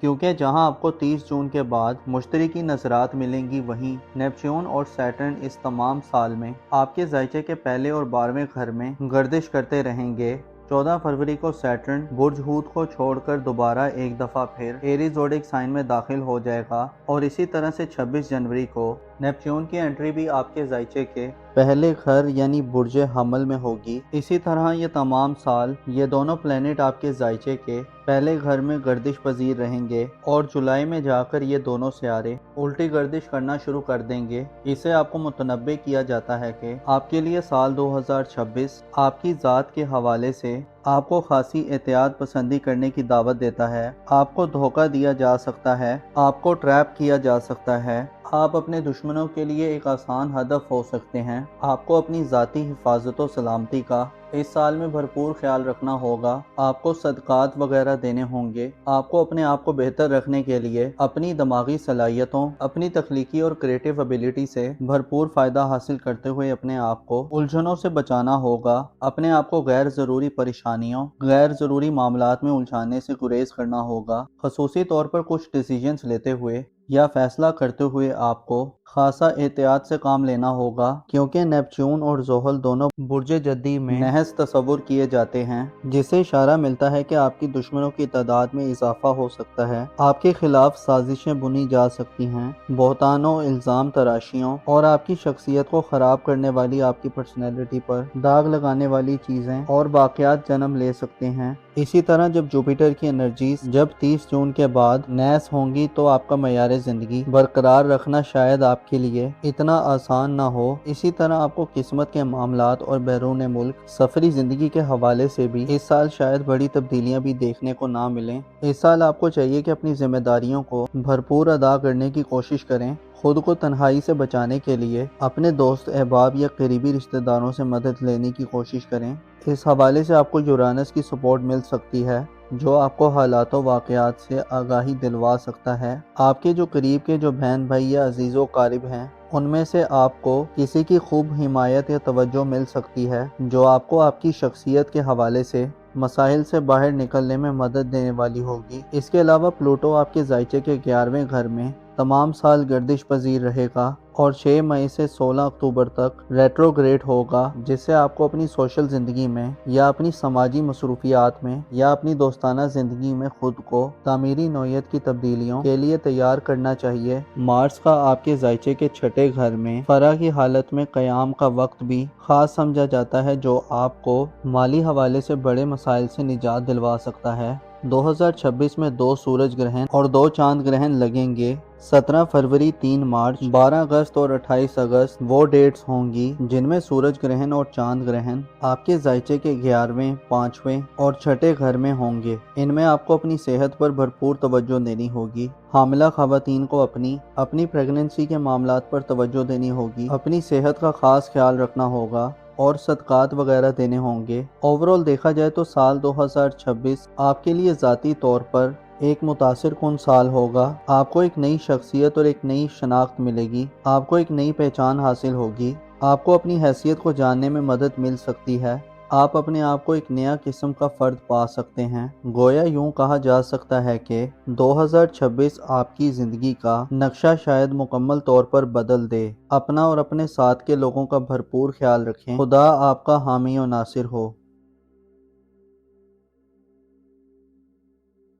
کیونکہ جہاں آپ کو 30 جون کے بعد مشترکی نظرات ملیں گی، وہیں نیپچون اور سیٹرن اس تمام سال میں آپ کے ذائچے کے پہلے اور 12ویں گھر میں گردش کرتے رہیں گے۔ 14 فروری کو سیٹرن برج ہوت کو چھوڑ کر دوبارہ ایک دفعہ پھر ایریز زوڈک سائن میں داخل ہو جائے گا، اور اسی طرح سے 26 جنوری کو نیپچون کی انٹری بھی آپ کے ذائچے کے پہلے گھر یعنی برج حمل میں ہوگی۔ اسی طرح یہ تمام سال یہ دونوں پلینٹ آپ کے ذائچے کے پہلے گھر میں گردش پذیر رہیں گے، اور جولائی میں جا کر یہ دونوں سیارے الٹی گردش کرنا شروع کر دیں گے۔ اسے آپ کو متنبع کیا جاتا ہے کہ آپ کے لیے سال 2026 آپ کی ذات کے حوالے سے آپ کو خاصی احتیاط پسندی کرنے کی دعوت دیتا ہے۔ آپ کو دھوکہ دیا جا سکتا ہے، آپ کو ٹریپ کیا جا سکتا ہے، آپ اپنے دشمنوں کے لیے ایک آسان ہدف ہو سکتے ہیں۔ آپ کو اپنی ذاتی حفاظت و سلامتی کا اس سال میں بھرپور خیال رکھنا ہوگا۔ آپ کو صدقات وغیرہ دینے ہوں گے۔ آپ کو اپنے آپ کو بہتر رکھنے کے لیے اپنی دماغی صلاحیتوں، اپنی تخلیقی اور کریٹیو ایبیلٹی سے بھرپور فائدہ حاصل کرتے ہوئے اپنے آپ کو الجھنوں سے بچانا ہوگا۔ اپنے آپ کو غیر ضروری پریشانیوں، غیر ضروری معاملات میں الجھانے سے گریز کرنا ہوگا۔ خصوصی طور پر کچھ ڈیسیژنز لیتے ہوئے یا فیصلہ کرتے ہوئے آپ کو خاصا احتیاط سے کام لینا ہوگا، کیونکہ نیپچون اور زحل دونوں برج جدی میں نحس تصور کیے جاتے ہیں، جس سے اشارہ ملتا ہے کہ آپ کی دشمنوں کی تعداد میں اضافہ ہو سکتا ہے۔ آپ کے خلاف سازشیں بنی جا سکتی ہیں، بہتانوں، الزام تراشیوں اور آپ کی شخصیت کو خراب کرنے والی آپ کی پرسنالٹی پر داغ لگانے والی چیزیں اور واقعات جنم لے سکتے ہیں۔ اسی طرح جب جوپیٹر کی انرجیز جب 30 جون کے بعد نیس ہوں گی تو آپ کا معیار زندگی برقرار رکھنا شاید آپ کے لیے اتنا آسان نہ ہو۔ اسی طرح آپ کو قسمت کے معاملات اور بیرون ملک سفری زندگی کے حوالے سے بھی اس سال شاید بڑی تبدیلیاں بھی دیکھنے کو نہ ملیں۔ اس سال آپ کو چاہیے کہ اپنی ذمہ داریوں کو بھرپور ادا کرنے کی کوشش کریں۔ خود کو تنہائی سے بچانے کے لیے اپنے دوست احباب یا قریبی رشتہ داروں سے مدد لینے کی کوشش کریں۔ اس حوالے سے آپ کو یورانس کی سپورٹ مل سکتی ہے، جو آپ کو حالات و واقعات سے آگاہی دلوا سکتا ہے۔ آپ کے جو قریب کے جو بہن بھائی یا عزیز و قارب ہیں، ان میں سے آپ کو کسی کی خوب حمایت یا توجہ مل سکتی ہے، جو آپ کو آپ کی شخصیت کے حوالے سے مسائل سے باہر نکلنے میں مدد دینے والی ہوگی۔ اس کے علاوہ پلوٹو آپ کے ذائچے کے 11ویں گھر میں تمام سال گردش پذیر رہے گا اور 6 مئی سے 16 اکتوبر تک ریٹروگریڈ ہوگا، جس سے آپ کو اپنی سوشل زندگی میں یا اپنی سماجی مصروفیات میں یا اپنی دوستانہ زندگی میں خود کو تعمیری نوعیت کی تبدیلیوں کے لیے تیار کرنا چاہیے۔ مارس کا آپ کے ذائچے کے 6 گھر میں فرح کی حالت میں قیام کا وقت بھی خاص سمجھا جاتا ہے، جو آپ کو مالی حوالے سے بڑے مسائل سے نجات دلوا سکتا ہے۔ 2026 میں 2 سورج گرہن اور 2 چاند گرہن لگیں گے۔ 17 فروری، 3 مارچ، 12 اگست اور 28 اگست وہ ڈیٹس ہوں گی جن میں سورج گرہن اور چاند گرہن آپ کے ذائچے کے 11ویں، 5ویں اور 6 گھر میں ہوں گے۔ ان میں آپ کو اپنی صحت پر بھرپور توجہ دینی ہوگی۔ حاملہ خواتین کو اپنی پریگننسی کے معاملات پر توجہ دینی ہوگی، اپنی صحت کا خاص خیال رکھنا ہوگا اور صدقات وغیرہ دینے ہوں گے۔ اوورال دیکھا جائے تو سال 2026 آپ کے لیے ذاتی طور پر ایک متاثر کن سال ہوگا۔ آپ کو ایک نئی شخصیت اور ایک نئی شناخت ملے گی، آپ کو ایک نئی پہچان حاصل ہوگی، آپ کو اپنی حیثیت کو جاننے میں مدد مل سکتی ہے، آپ اپنے آپ کو ایک نیا قسم کا فرد پا سکتے ہیں۔ گویا یوں کہا جا سکتا ہے کہ 2026 آپ کی زندگی کا نقشہ شاید مکمل طور پر بدل دے۔ اپنا اور اپنے ساتھ کے لوگوں کا بھرپور خیال رکھیں۔ خدا آپ کا حامی و ناصر ہو۔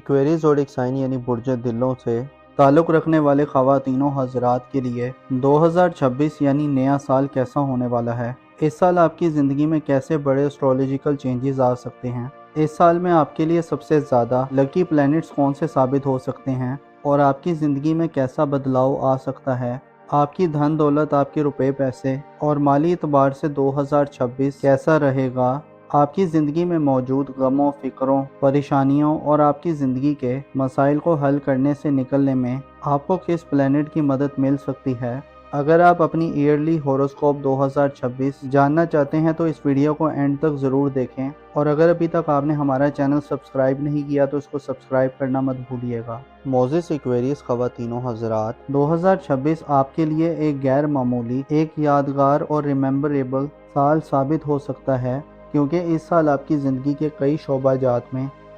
ایکویریس زوڈک سائن یعنی برج دلوں سے تعلق رکھنے والے خواتین و حضرات کے لیے 2026 یعنی نیا سال کیسا ہونے والا ہے؟ اس سال آپ کی زندگی میں کیسے بڑے اسٹرولوجیکل چینجز آ سکتے ہیں؟ اس سال میں آپ کے لیے سب سے زیادہ لکی پلینٹس کون سے ثابت ہو سکتے ہیں اور آپ کی زندگی میں کیسا بدلاؤ آ سکتا ہے؟ آپ کی دھن دولت، آپ کے روپے پیسے اور مالی اعتبار سے 2026 کیسا رہے گا؟ آپ کی زندگی میں موجود غموں، فکروں، پریشانیوں اور آپ کی زندگی کے مسائل کو حل کرنے سے نکلنے میں آپ کو کس پلینٹ کی مدد مل سکتی ہے؟ اگر آپ اپنی ایئرلی ہوروسکوپ 2026 جاننا چاہتے ہیں تو اس ویڈیو کو اینڈ تک ضرور دیکھیں، اور اگر ابھی تک آپ نے ہمارا چینل سبسکرائب نہیں کیا تو اس کو سبسکرائب کرنا مت بھولیے گا۔ موزس ایکویریس خواتین و حضرات، 2026 آپ کے لیے ایک غیر معمولی، ایک یادگار اور ریممبریبل سال ثابت ہو سکتا ہے، کیونکہ اس سال آپ کی زندگی کے کئی شعبہ جات میں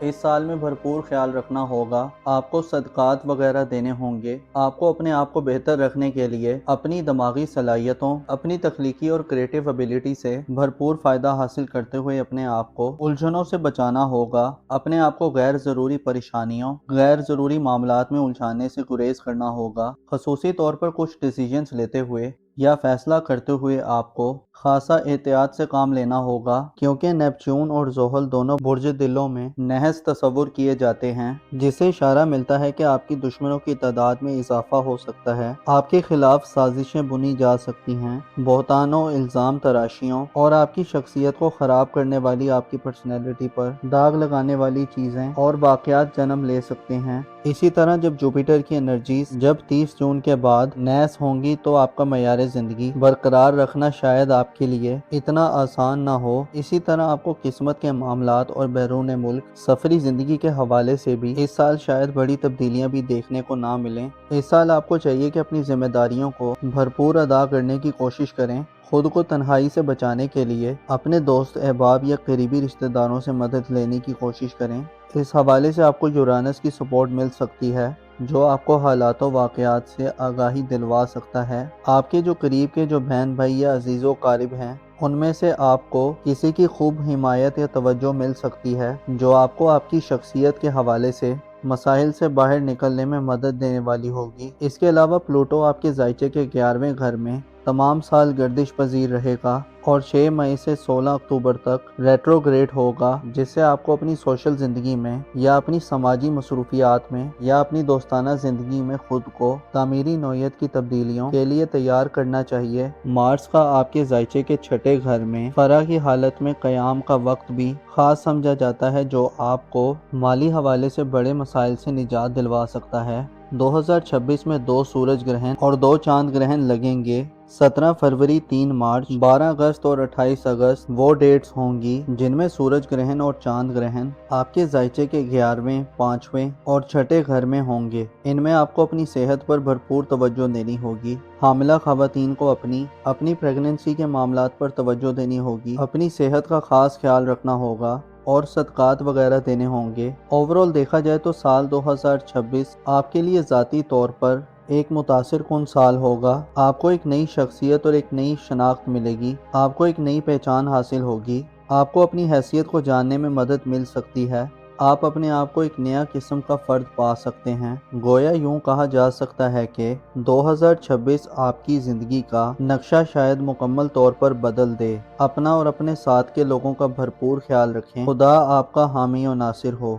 اس سال میں بھرپور خیال رکھنا ہوگا، آپ کو صدقات وغیرہ دینے ہوں گے۔ آپ کو اپنے آپ کو بہتر رکھنے کے لیے اپنی دماغی صلاحیتوں، اپنی تخلیقی اور کریٹیو ابیلٹی سے بھرپور فائدہ حاصل کرتے ہوئے اپنے آپ کو الجھنوں سے بچانا ہوگا، اپنے آپ کو غیر ضروری پریشانیوں، غیر ضروری معاملات میں الجھانے سے گریز کرنا ہوگا۔ خصوصی طور پر کچھ ڈیسیجنز لیتے ہوئے یا فیصلہ کرتے ہوئے آپ کو خاصا احتیاط سے کام لینا ہوگا، کیونکہ نیپچون اور زحل دونوں برج دلوں میں نحس تصور کیے جاتے ہیں، جس سے اشارہ ملتا ہے کہ آپ کی دشمنوں کی تعداد میں اضافہ ہو سکتا ہے، آپ کے خلاف سازشیں بنی جا سکتی ہیں، بہتانوں، الزام تراشیوں اور آپ کی شخصیت کو خراب کرنے والی، آپ کی پرسنالٹی پر داغ لگانے والی چیزیں اور واقعات جنم لے سکتے ہیں۔ اسی طرح جب جوپیٹر کی انرجیز جب 30 جون کے بعد نیس ہوں گی تو آپ کا معیار زندگی برقرار رکھنا شاید آپ کے لیے اتنا آسان نہ ہو۔ اسی طرح آپ کو قسمت کے معاملات اور بیرون ملک سفری زندگی کے حوالے سے بھی اس سال شاید بڑی تبدیلیاں بھی دیکھنے کو نہ ملیں۔ اس سال آپ کو چاہیے کہ اپنی ذمہ داریوں کو بھرپور ادا کرنے کی کوشش کریں، خود کو تنہائی سے بچانے کے لیے اپنے دوست احباب یا قریبی رشتہ داروں سے مدد لینے کی کوشش کریں۔ اس حوالے سے آپ کو یورانس کی سپورٹ مل سکتی ہے، جو آپ کو حالات و واقعات سے آگاہی دلوا سکتا ہے۔ آپ کے جو قریب کے جو بہن بھائی یا عزیز و قارب ہیں، ان میں سے آپ کو کسی کی خوب حمایت یا توجہ مل سکتی ہے، جو آپ کو آپ کی شخصیت کے حوالے سے مسائل سے باہر نکلنے میں مدد دینے والی ہوگی۔ اس کے علاوہ پلوٹو آپ کے ذائچے کے 11ویں گھر میں تمام سال گردش پذیر رہے گا اور 6 مئی سے 16 اکتوبر تک ریٹروگریڈ ہوگا، جس سے آپ کو اپنی سوشل زندگی میں یا اپنی سماجی مصروفیات میں یا اپنی دوستانہ زندگی میں خود کو تعمیری نوعیت کی تبدیلیوں کے لیے تیار کرنا چاہیے۔ مارس کا آپ کے ذائچے کے 6 گھر میں فرح کی حالت میں قیام کا وقت بھی خاص سمجھا جاتا ہے، جو آپ کو مالی حوالے سے بڑے مسائل سے نجات دلوا سکتا ہے۔ 2026 میں 2 سورج گرہن اور 2 چاند گرہن لگیں گے۔ 17 فروری، 3 مارچ، 12 اگست اور 28 اگست وہ ڈیٹس ہوں گی جن میں سورج گرہن اور چاند گرہن آپ کے ذائچے کے 11ویں، 5ویں اور 6 گھر میں ہوں گے۔ ان میں آپ کو اپنی صحت پر بھرپور توجہ دینی ہوگی۔ حاملہ خواتین کو اپنی پریگننسی کے معاملات پر توجہ دینی ہوگی، اپنی صحت کا خاص خیال رکھنا ہوگا اور صدقات وغیرہ دینے ہوں گے۔ اوورآل دیکھا جائے تو سال 2026 آپ کے لیے ذاتی طور پر ایک متاثر کن سال ہوگا۔ آپ کو ایک نئی شخصیت اور ایک نئی شناخت ملے گی، آپ کو ایک نئی پہچان حاصل ہوگی، آپ کو اپنی حیثیت کو جاننے میں مدد مل سکتی ہے، آپ اپنے آپ کو ایک نیا قسم کا فرد پا سکتے ہیں۔ گویا یوں کہا جا سکتا ہے کہ 2026 آپ کی زندگی کا نقشہ شاید مکمل طور پر بدل دے۔ اپنا اور اپنے ساتھ کے لوگوں کا بھرپور خیال رکھیں۔ خدا آپ کا حامی و ناصر ہو۔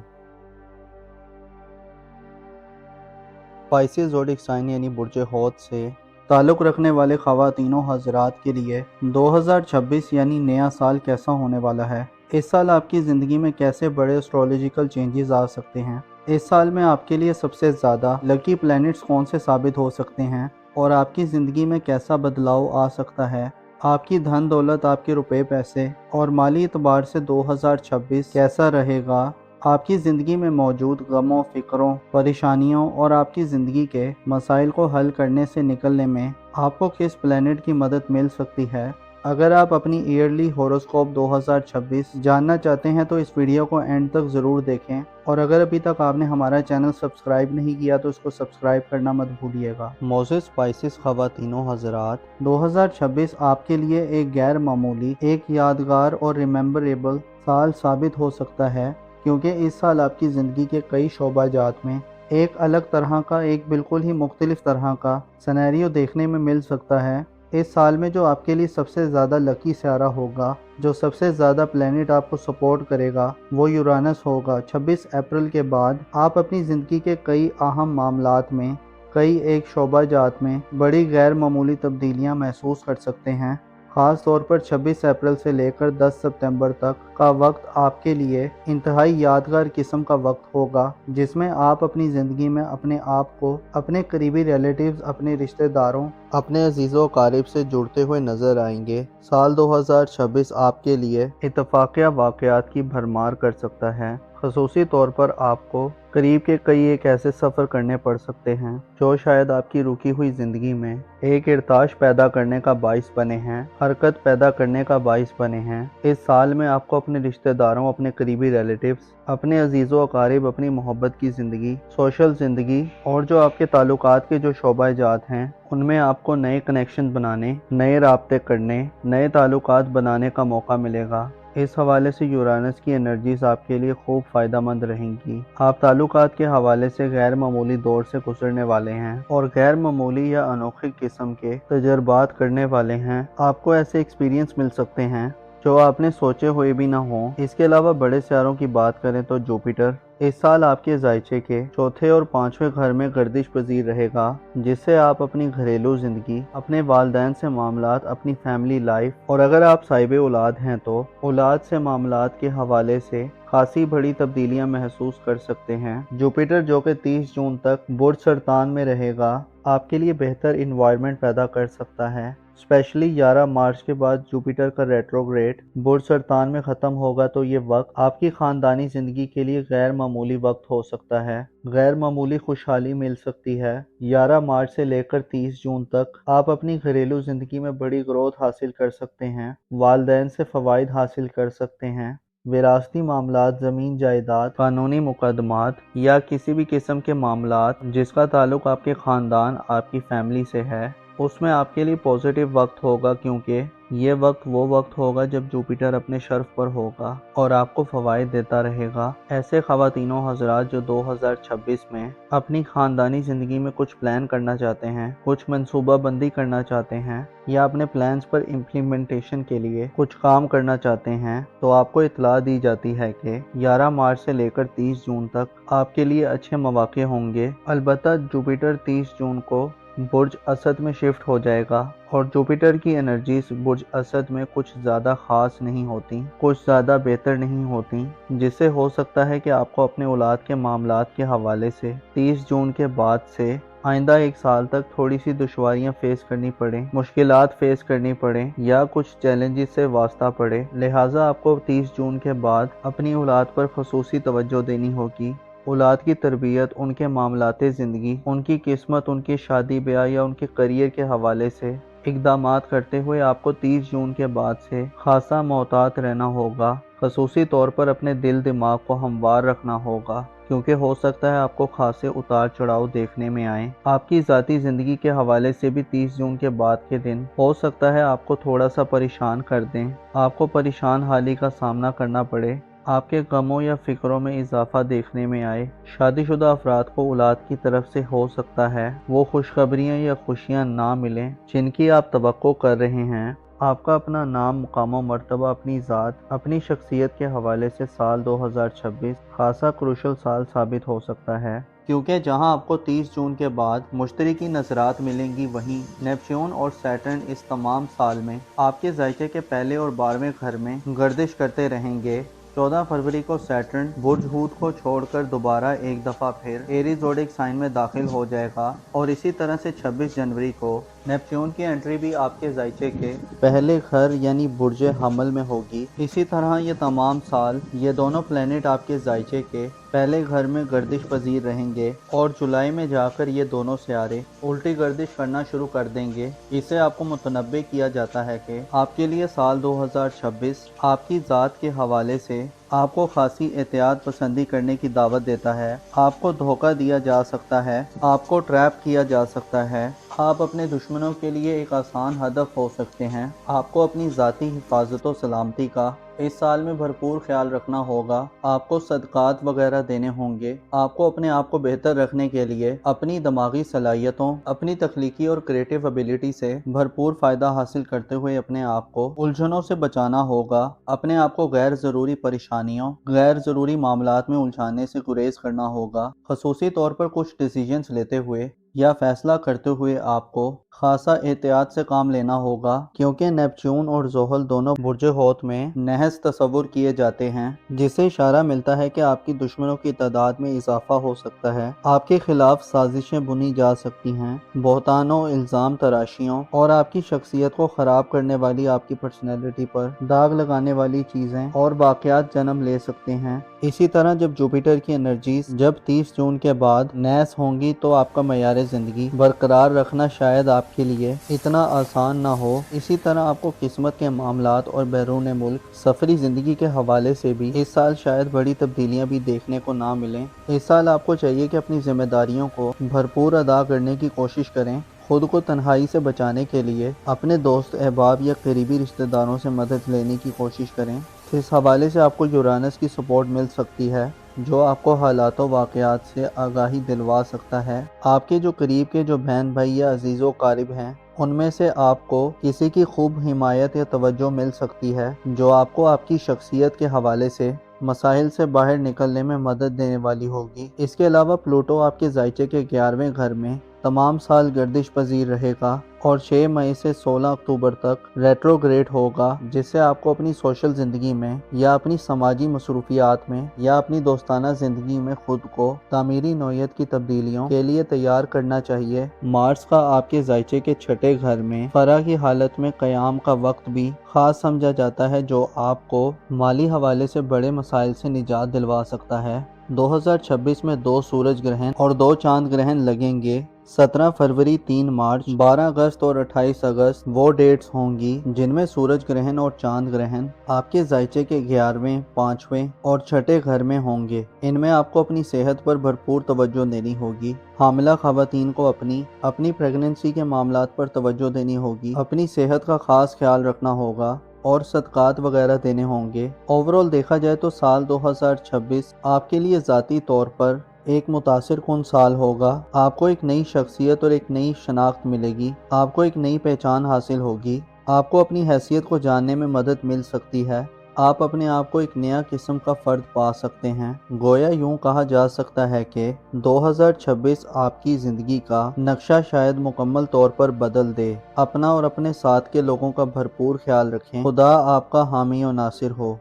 اسپائسیز زوڈک سائن یعنی برج حوت سے تعلق رکھنے والے خواتین و حضرات کے لیے 2026 یعنی نیا سال کیسا ہونے والا ہے؟ اس سال آپ کی زندگی میں کیسے بڑے اسٹرولوجیکل چینجز آ سکتے ہیں؟ اس سال میں آپ کے لیے سب سے زیادہ لکی پلینٹس کون سے ثابت ہو سکتے ہیں اور آپ کی زندگی میں کیسا بدلاؤ آ سکتا ہے؟ آپ کی دھن دولت، آپ کے روپے پیسے اور مالی اعتبار سے 2026 کیسا رہے گا؟ آپ کی زندگی میں موجود غموں، فکروں، پریشانیوں اور آپ کی زندگی کے مسائل کو حل کرنے سے نکلنے میں آپ کو کس پلینٹ کی مدد مل سکتی ہے؟ اگر آپ اپنی ایئرلی ہوروسکوپ 2026 جاننا چاہتے ہیں تو اس ویڈیو کو اینڈ تک ضرور دیکھیں، اور اگر ابھی تک آپ نے ہمارا چینل سبسکرائب نہیں کیا تو اس کو سبسکرائب کرنا مت بھولیے گا۔ موزس اسپائسز خواتین و حضرات، 2026 آپ کے لیے ایک غیر معمولی، ایک یادگار اور ریممبریبل سال ثابت ہو سکتا ہے، کیونکہ اس سال آپ کی زندگی کے کئی شعبہ جات میں ایک الگ طرح کا، ایک بالکل ہی مختلف طرح کا سینیریو دیکھنے میں مل سکتا ہے۔ اس سال میں جو آپ کے لیے سب سے زیادہ لکی سیارہ ہوگا، جو سب سے زیادہ پلینٹ آپ کو سپورٹ کرے گا، وہ یورانس ہوگا۔ 26 اپریل کے بعد آپ اپنی زندگی کے کئی اہم معاملات میں، کئی ایک شعبہ جات میں بڑی غیر معمولی تبدیلیاں محسوس کر سکتے ہیں۔ خاص طور پر 26 اپریل سے لے کر 10 ستمبر تک کا وقت آپ کے لیے انتہائی یادگار قسم کا وقت ہوگا، جس میں آپ اپنی زندگی میں اپنے آپ کو اپنے قریبی ریلیٹیوز، اپنے رشتہ داروں، اپنے عزیز و قارب سے جڑتے ہوئے نظر آئیں گے۔ سال 2026 آپ کے لیے اتفاقیہ واقعات کی بھرمار کر سکتا ہے، خصوصی طور پر آپ کو قریب کے کئی ایک ایسے سفر کرنے پڑ سکتے ہیں جو شاید آپ کی رکی ہوئی زندگی میں ایک ارتعاش پیدا کرنے کا باعث بنے ہیں، حرکت پیدا کرنے کا باعث بنے ہیں۔ اس سال میں آپ کو اپنے رشتہ داروں، اپنے قریبی ریلیٹیوز، اپنے عزیز و اقارب، اپنی محبت کی زندگی، سوشل زندگی اور جو آپ کے تعلقات کے جو شعبہ جات ہیں ان میں آپ کو نئے کنیکشن بنانے، نئے رابطے کرنے، نئے تعلقات بنانے کا موقع ملے گا۔ اس حوالے سے یورانس کی انرجیز آپ کے لیے خوب فائدہ مند رہیں گی۔ آپ تعلقات کے حوالے سے غیر معمولی دور سے گزرنے والے ہیں اور غیر معمولی یا انوکھے قسم کے تجربات کرنے والے ہیں۔ آپ کو ایسے ایکسپیرینس مل سکتے ہیں جو آپ نے سوچے ہوئے بھی نہ ہوں۔ اس کے علاوہ بڑے سیاروں کی بات کریں تو جوپیٹر اس سال آپ کے ذائچے کے چوتھے اور پانچویں گھر میں گردش پذیر رہے گا، جس سے آپ اپنی گھریلو زندگی، اپنے والدین سے معاملات، اپنی فیملی لائف اور اگر آپ صاحب اولاد ہیں تو اولاد سے معاملات کے حوالے سے خاصی بڑی تبدیلیاں محسوس کر سکتے ہیں۔ جوپیٹر جو کہ 30 جون تک برج سرطان میں رہے گا، آپ کے لیے بہتر انوائرمنٹ پیدا کر سکتا ہے۔ اسپیشلی 11 مارچ کے بعد جوپیٹر کا ریٹروگریڈ برج سرطان میں ختم ہوگا تو یہ وقت آپ کی خاندانی زندگی کے لیے غیر معمولی وقت ہو سکتا ہے، غیر معمولی خوشحالی مل سکتی ہے۔ 11 مارچ سے لے کر 30 جون تک آپ اپنی گھریلو زندگی میں بڑی گروتھ حاصل کر سکتے ہیں، والدین سے فوائد حاصل کر سکتے ہیں۔ وراثتی معاملات، زمین جائیداد، قانونی مقدمات یا کسی بھی قسم کے معاملات جس کا تعلق آپ کے خاندان، آپ کی فیملی سے ہے، اس میں آپ کے لیے پازیٹیو وقت ہوگا، کیونکہ یہ وقت وہ وقت ہوگا جب جوپیٹر اپنے شرف پر ہوگا اور آپ کو فوائد دیتا رہے گا۔ ایسے خواتین و حضرات جو 2026 میں اپنی خاندانی زندگی میں کچھ پلان کرنا چاہتے ہیں، کچھ منصوبہ بندی کرنا چاہتے ہیں یا اپنے پلانز پر امپلیمنٹیشن کے لیے کچھ کام کرنا چاہتے ہیں، تو آپ کو اطلاع دی جاتی ہے کہ 11 مارچ سے لے کر 30 جون تک آپ کے لیے اچھے مواقع ہوں گے۔ البتہ جوپیٹر 30 جون کو برج اسد میں شفٹ ہو جائے گا اور جوپیٹر کی انرجیز برج اسد میں کچھ زیادہ خاص نہیں ہوتی، کچھ زیادہ بہتر نہیں ہوتی، جس سے ہو سکتا ہے کہ آپ کو اپنے اولاد کے معاملات کے حوالے سے 30 جون کے بعد سے آئندہ ایک سال تک تھوڑی سی دشواریاں فیس کرنی پڑیں، مشکلات فیس کرنی پڑیں یا کچھ چیلنجز سے واسطہ پڑے۔ لہٰذا آپ کو 30 جون کے بعد اپنی اولاد پر خصوصی توجہ دینی ہوگی۔ اولاد کی تربیت، ان کے معاملات زندگی، ان کی قسمت، ان کی شادی بیاہ یا ان کے کریئر کے حوالے سے اقدامات کرتے ہوئے آپ کو 30 جون کے بعد سے خاصا محتاط رہنا ہوگا۔ خصوصی طور پر اپنے دل دماغ کو ہموار رکھنا ہوگا، کیونکہ ہو سکتا ہے آپ کو خاصے اتار چڑھاؤ دیکھنے میں آئیں۔ آپ کی ذاتی زندگی کے حوالے سے بھی 30 جون کے بعد کے دن ہو سکتا ہے آپ کو تھوڑا سا پریشان کر دیں، آپ کو پریشان حالی کا سامنا کرنا پڑے، آپ کے غموں یا فکروں میں اضافہ دیکھنے میں آئے۔ شادی شدہ افراد کو اولاد کی طرف سے ہو سکتا ہے وہ خوشخبریاں یا خوشیاں نہ ملیں جن کی آپ توقع کر رہے ہیں۔ آپ کا اپنا نام، مقام و مرتبہ، اپنی ذات، اپنی شخصیت کے حوالے سے سال 2026 خاصا کروشل سال ثابت ہو سکتا ہے، کیونکہ جہاں آپ کو 30 جون کے بعد مشترکی نظرات ملیں گی، وہیں نیپچون اور سیٹرن اس تمام سال میں آپ کے ذائقے کے پہلے اور 12ویں گھر میں گردش کرتے رہیں گے۔ 14 فروری کو سیٹرن برج ہوت کو چھوڑ کر دوبارہ ایک دفعہ پھر ایریز زوڈک سائن میں داخل ہو جائے گا اور اسی طرح سے 26 جنوری کو نیپچون کی انٹری بھی آپ کے ذائچے کے پہلے گھر یعنی برج حمل میں ہوگی۔ اسی طرح یہ تمام سال یہ دونوں پلینٹ آپ کے ذائچے کے پہلے گھر میں گردش پذیر رہیں گے اور جولائی میں جا کر یہ دونوں سیارے الٹی گردش کرنا شروع کر دیں گے۔ اس سے آپ کو متنبع کیا جاتا ہے کہ آپ کے لیے سال 2026 آپ کی ذات کے حوالے سے آپ کو خاصی احتیاط پسندی کرنے کی دعوت دیتا ہے۔ آپ کو دھوکہ دیا جا سکتا ہے، آپ کو ٹریپ کیا جا سکتا ہے، آپ اپنے دشمنوں کے لیے ایک آسان ہدف ہو سکتے ہیں۔ آپ کو اپنی ذاتی حفاظت و سلامتی کا اس سال میں بھرپور خیال رکھنا ہوگا۔ آپ کو صدقات وغیرہ دینے ہوں گے۔ آپ کو اپنے آپ کو بہتر رکھنے کے لیے اپنی دماغی صلاحیتوں، اپنی تخلیقی اور کریٹیو ایبیلٹی سے بھرپور فائدہ حاصل کرتے ہوئے اپنے آپ کو الجھنوں سے بچانا ہوگا۔ اپنے آپ کو غیر ضروری پریشانیوں، غیر ضروری معاملات میں الجھانے سے گریز کرنا ہوگا۔ خصوصی طور پر کچھ ڈیسیژنز لیتے ہوئے یا فیصلہ کرتے ہوئے آپ کو خاصا احتیاط سے کام لینا ہوگا، کیونکہ نیپچون اور زحل دونوں برج ہوت میں نحس تصور کیے جاتے ہیں، جس سے اشارہ ملتا ہے کہ آپ کی دشمنوں کی تعداد میں اضافہ ہو سکتا ہے، آپ کے خلاف سازشیں بنی جا سکتی ہیں، بہتانوں، الزام تراشیوں اور آپ کی شخصیت کو خراب کرنے والی، آپ کی پرسنالٹی پر داغ لگانے والی چیزیں اور واقعات جنم لے سکتے ہیں۔ اسی طرح جب جوپیٹر کی انرجیز جب 30 جون کے بعد نیس ہوں گی تو آپ کا معیار زندگی برقرار رکھنا شاید آپ کے لیے اتنا آسان نہ ہو۔ اسی طرح آپ کو قسمت کے معاملات اور بیرون ملک سفری زندگی کے حوالے سے بھی اس سال شاید بڑی تبدیلیاں بھی دیکھنے کو نہ ملیں۔ اس سال آپ کو چاہیے کہ اپنی ذمہ داریوں کو بھرپور ادا کرنے کی کوشش کریں۔ خود کو تنہائی سے بچانے کے لیے اپنے دوست احباب یا قریبی رشتہ داروں سے مدد لینے کی کوشش کریں۔ اس حوالے سے آپ کو یورانس کی سپورٹ مل سکتی ہے جو آپ کو حالات و واقعات سے آگاہی دلوا سکتا ہے۔ آپ کے جو قریب کے جو بہن بھائی یا عزیز و قارب ہیں ان میں سے آپ کو کسی کی خوب حمایت یا توجہ مل سکتی ہے جو آپ کو آپ کی شخصیت کے حوالے سے مسائل سے باہر نکلنے میں مدد دینے والی ہوگی۔ اس کے علاوہ پلوٹو آپ کے ذائچے کے 11ویں گھر میں تمام سال گردش پذیر رہے گا اور 6 مئی سے 16 اکتوبر تک ریٹروگریڈ ہوگا، جس سے آپ کو اپنی سوشل زندگی میں یا اپنی سماجی مصروفیات میں یا اپنی دوستانہ زندگی میں خود کو تعمیری نوعیت کی تبدیلیوں کے لیے تیار کرنا چاہیے۔ مارس کا آپ کے ذائچے کے 6 گھر میں فرح کی حالت میں قیام کا وقت بھی خاص سمجھا جاتا ہے جو آپ کو مالی حوالے سے بڑے مسائل سے نجات دلوا سکتا ہے۔ 2026 میں 2 سورج گرہن اور 2 چاند گرہن لگیں گے۔ 17 فروری، 3 مارچ، 12 اگست اور 28 اگست وہ ڈیٹس ہوں گی جن میں سورج گرہن اور چاند گرہن آپ کے ذائچے کے 11ویں، 5ویں اور 6 گھر میں ہوں گے۔ ان میں آپ کو اپنی صحت پر بھرپور توجہ دینی ہوگی۔ حاملہ خواتین کو اپنی پریگننسی کے معاملات پر توجہ دینی ہوگی، اپنی صحت کا خاص خیال رکھنا ہوگا اور صدقات وغیرہ دینے ہوں گے۔ اوورال دیکھا جائے تو سال 2026 آپ کے لیے ذاتی طور پر ایک متاثر کن سال ہوگا۔ آپ کو ایک نئی شخصیت اور ایک نئی شناخت ملے گی، آپ کو ایک نئی پہچان حاصل ہوگی، آپ کو اپنی حیثیت کو جاننے میں مدد مل سکتی ہے، آپ اپنے آپ کو ایک نیا قسم کا فرد پا سکتے ہیں۔ گویا یوں کہا جا سکتا ہے کہ 2026 آپ کی زندگی کا نقشہ شاید مکمل طور پر بدل دے۔ اپنا اور اپنے ساتھ کے لوگوں کا بھرپور خیال رکھیں۔ خدا آپ کا حامی و ناصر ہو۔